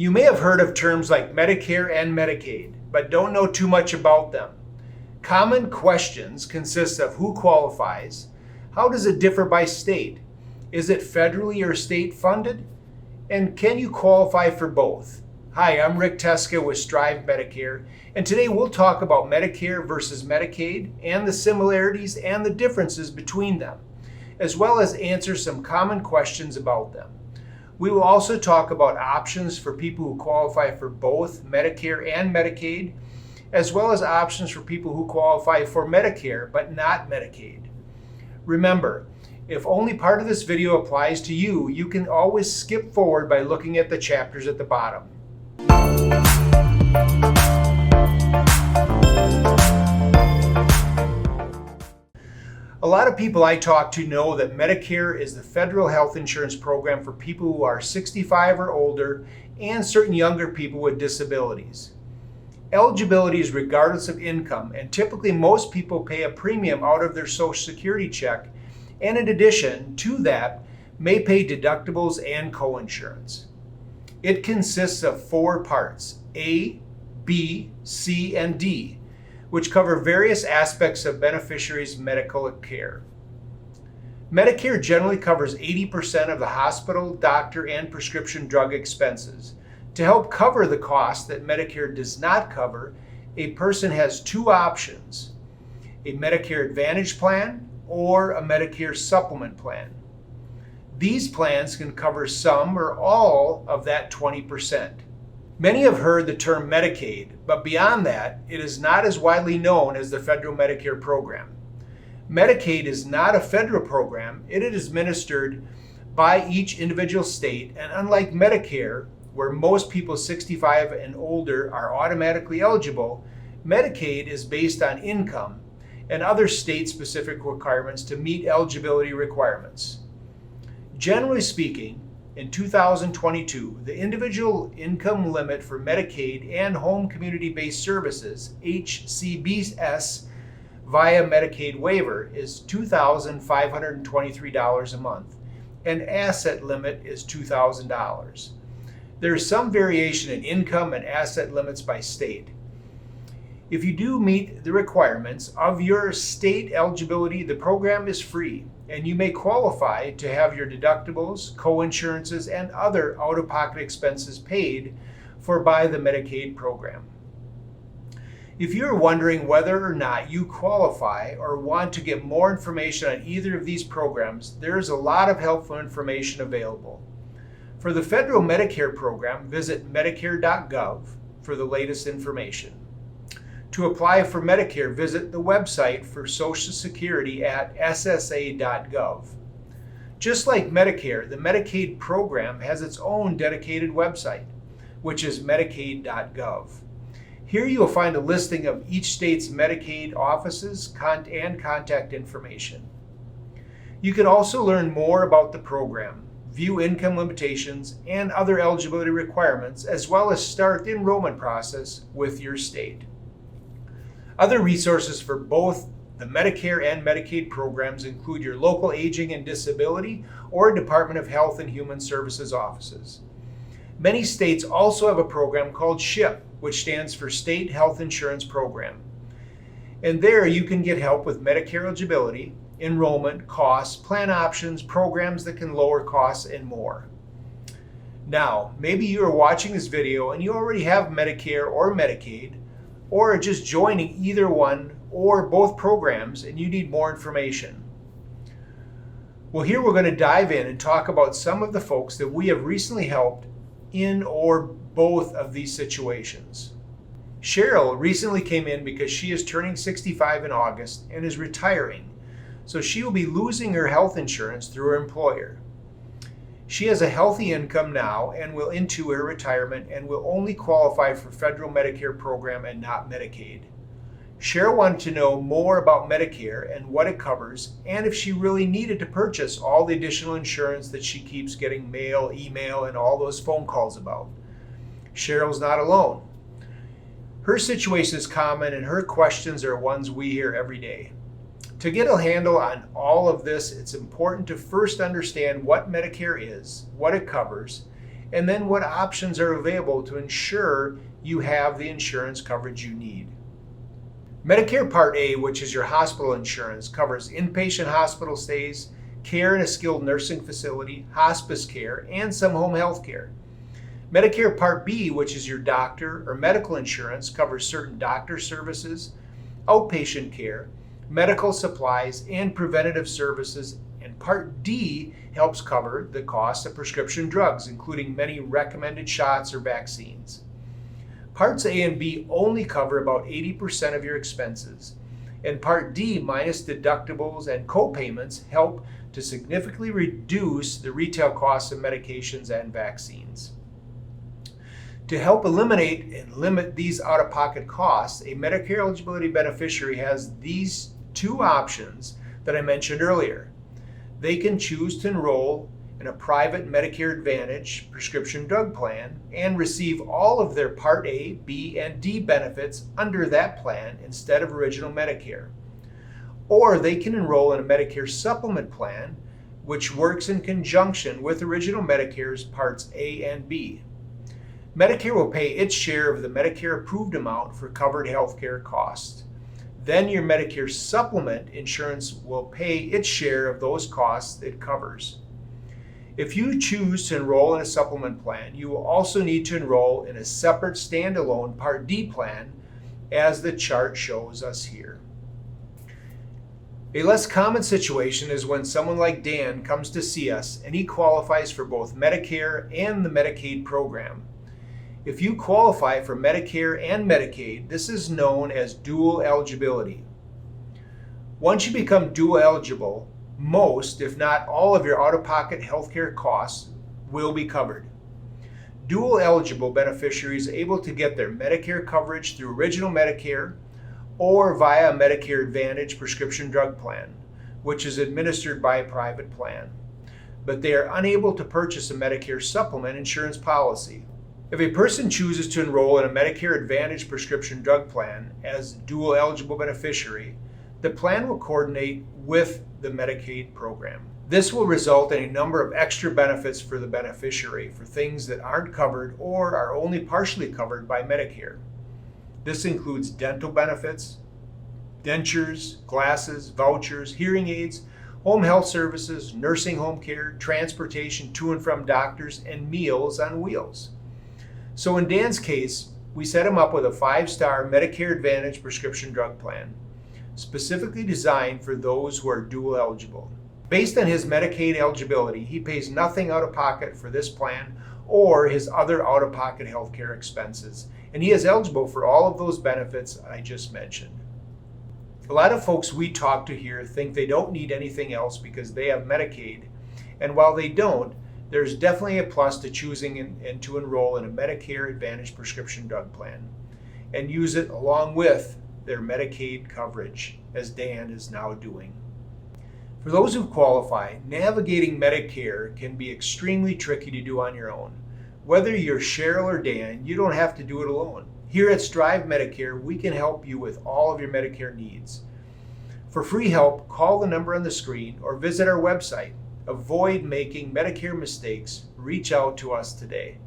You may have heard of terms like Medicare and Medicaid, but don't know too much about them. Common questions consist of who qualifies, how does it differ by state, is it federally or state funded, and can you qualify for both? Hi, I'm Rick Teska with Strive Medicare, and today we'll talk about Medicare versus Medicaid and the similarities and the differences between them, as well as answer some common questions about them. We will also talk about options for people who qualify for both Medicare and Medicaid, as well as options for people who qualify for Medicare but not Medicaid. Remember, if only part of this video applies to you, you can always skip forward by looking at the chapters at the bottom. A lot of people I talk to know that Medicare is the federal health insurance program for people who are 65 or older and certain younger people with disabilities. Eligibility is regardless of income, and typically most people pay a premium out of their Social Security check, and in addition to that, may pay deductibles and coinsurance. It consists of 4 parts, A, B, C, and D, which cover various aspects of beneficiaries' medical care. Medicare generally covers 80% of the hospital, doctor, and prescription drug expenses. To help cover the cost that Medicare does not cover, a person has 2 options: a Medicare Advantage plan or a Medicare Supplement plan. These plans can cover some or all of that 20%. Many have heard the term Medicaid, but beyond that, it is not as widely known as the federal Medicare program. Medicaid is not a federal program. It is administered by each individual state, and unlike Medicare, where most people 65 and older are automatically eligible, Medicaid is based on income and other state-specific requirements to meet eligibility requirements. Generally speaking, in 2022, the individual income limit for Medicaid and Home Community-Based Services, HCBS, via Medicaid waiver is $2,523 a month, and asset limit is $2,000. There is some variation in income and asset limits by state. If you do meet the requirements of your state eligibility, the program is free, and you may qualify to have your deductibles, coinsurances, and other out-of-pocket expenses paid for by the Medicaid program. If you're wondering whether or not you qualify or want to get more information on either of these programs, there is a lot of helpful information available. For the federal Medicare program, visit medicare.gov for the latest information. To apply for Medicare, visit the website for Social Security at ssa.gov. Just like Medicare, the Medicaid program has its own dedicated website, which is medicaid.gov. Here you will find a listing of each state's Medicaid offices and contact information. You can also learn more about the program, view income limitations, and other eligibility requirements, as well as start the enrollment process with your state. Other resources for both the Medicare and Medicaid programs include your local aging and disability or Department of Health and Human Services offices. Many states also have a program called SHIP, which stands for State Health Insurance Program. And there you can get help with Medicare eligibility, enrollment, costs, plan options, programs that can lower costs, and more. Now, maybe you are watching this video and you already have Medicare or Medicaid, or are just joining either one or both programs and you need more information. Well, here we're going to dive in and talk about some of the folks that we have recently helped in or both of these situations. Cheryl recently came in because she is turning 65 in August and is retiring, so she will be losing her health insurance through her employer. She has a healthy income now and will into her retirement and will only qualify for federal Medicare program and not Medicaid. Cheryl wanted to know more about Medicare and what it covers, and if she really needed to purchase all the additional insurance that she keeps getting mail, email, and all those phone calls about. Cheryl's not alone. Her situation is common and her questions are ones we hear every day. To get a handle on all of this, it's important to first understand what Medicare is, what it covers, and then what options are available to ensure you have the insurance coverage you need. Medicare Part A, which is your hospital insurance, covers inpatient hospital stays, care in a skilled nursing facility, hospice care, and some home health care. Medicare Part B, which is your doctor or medical insurance, covers certain doctor services, outpatient care, medical supplies, and preventative services. And Part D helps cover the cost of prescription drugs, including many recommended shots or vaccines. Parts A and B only cover about 80% of your expenses, and Part D minus deductibles and co-payments help to significantly reduce the retail costs of medications and vaccines. To help eliminate and limit these out-of-pocket costs, a Medicare eligibility beneficiary has these two options that I mentioned earlier. They can choose to enroll in a private Medicare Advantage prescription drug plan and receive all of their Part A, B, and D benefits under that plan instead of original Medicare. Or they can enroll in a Medicare supplement plan, which works in conjunction with original Medicare's Parts A and B. Medicare will pay its share of the Medicare approved amount for covered healthcare costs. Then your Medicare supplement insurance will pay its share of those costs it covers. If you choose to enroll in a supplement plan, you will also need to enroll in a separate standalone Part D plan, as the chart shows us here. A less common situation is when someone like Dan comes to see us and he qualifies for both Medicare and the Medicaid program. If you qualify for Medicare and Medicaid, this is known as dual eligibility. Once you become dual eligible, most, if not all, of your out-of-pocket healthcare costs will be covered. Dual eligible beneficiaries are able to get their Medicare coverage through original Medicare or via a Medicare Advantage prescription drug plan, which is administered by a private plan. But they are unable to purchase a Medicare supplement insurance policy. If a person chooses to enroll in a Medicare Advantage prescription drug plan as dual eligible beneficiary, the plan will coordinate with the Medicaid program. This will result in a number of extra benefits for the beneficiary for things that aren't covered or are only partially covered by Medicare. This includes dental benefits, dentures, glasses, vouchers, hearing aids, home health services, nursing home care, transportation to and from doctors, and meals on wheels. So in Dan's case, we set him up with a 5-star Medicare Advantage prescription drug plan, specifically designed for those who are dual eligible. Based on his Medicaid eligibility, he pays nothing out of pocket for this plan or his other out-of-pocket healthcare expenses, and he is eligible for all of those benefits I just mentioned. A lot of folks we talk to here think they don't need anything else because they have Medicaid, and while they don't, there's definitely a plus to choosing and to enroll in a Medicare Advantage prescription drug plan and use it along with their Medicaid coverage, as Dan is now doing. For those who qualify, navigating Medicare can be extremely tricky to do on your own. Whether you're Cheryl or Dan, you don't have to do it alone. Here at Strive Medicare, we can help you with all of your Medicare needs. For free help, call the number on the screen or visit our website. Avoid making Medicare mistakes. Reach out to us today.